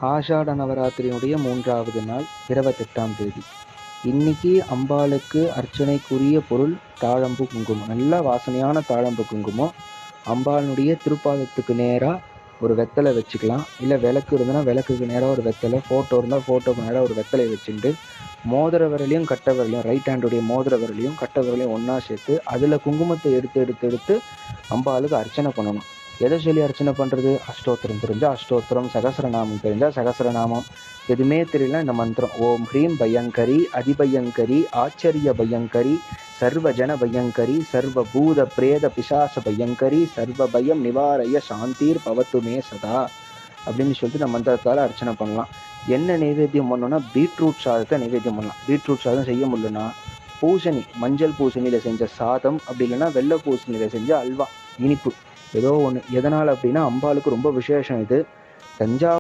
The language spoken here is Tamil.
ஆஷாட நவராத்திரியினுடைய 3வது நாள் 28ஆம் தேதி. இன்னைக்கு அம்பாளுக்கு அர்ச்சனைக்குரிய பொருள் தாழம்பூ குங்குமம். நல்ல வாசனையான தாழம்பூ குங்குமம். அம்பாளுடைய திருப்பாதத்துக்கு நேராக ஒரு வெத்தலை வச்சுக்கலாம். இல்லை விளக்கு இருந்ததுன்னா விளக்குக்கு நேராக ஒரு வெத்தலை, ஃபோட்டோ இருந்தால் ஃபோட்டோக்கு நேராக ஒரு வெத்தலை வச்சுட்டு மோதிர விரலையும் கட்டை விரலையும், ரைட் ஹேண்டுடைய மோதிர விரலையும் கட்டை விரலையும் ஒன்றா சேர்த்து அதில் குங்குமத்தை எடுத்து எடுத்து எடுத்து அம்பாளுக்கு அர்ச்சனை பண்ணணும். எதை சொல்லி அர்ச்சனை பண்ணுறது? அஷ்டோத்திரம் தெரிஞ்சால் அஷ்டோத்திரம், சகசரநாமம் தெரிஞ்சால் சகசரநாமம். எதுவுமே தெரியல இந்த மந்திரம் ஓம் ஹ்ரீம் பயங்கரி அதிபயங்கரி ஆச்சரிய பயங்கரி சர்வஜன பயங்கரி சர்வபூத பிரேத பிசாச பயங்கரி சர்வ பயம் நிவாரய சாந்தீர் பவத்துமே சதா அப்படின்னு சொல்லிட்டு நம்ம மந்திரத்தால் அர்ச்சனை பண்ணலாம். என்ன நைவேத்தியம் பண்ணோம்னா பீட்ரூட் சாதத்தை நைவேத்தியம் பண்ணலாம். பீட்ரூட் சாதம் செய்ய முடியலன்னா பூசணி, மஞ்சள் பூசணியில் செஞ்ச சாதம், அப்படி இல்லைன்னா வெள்ளை பூசணியில் செஞ்ச அல்வா, இனிப்பு ஏதோ ஒன்று. எதனால் அப்படின்னா அம்பாளுக்கு ரொம்ப விசேஷம் இது. தஞ்சாவூர்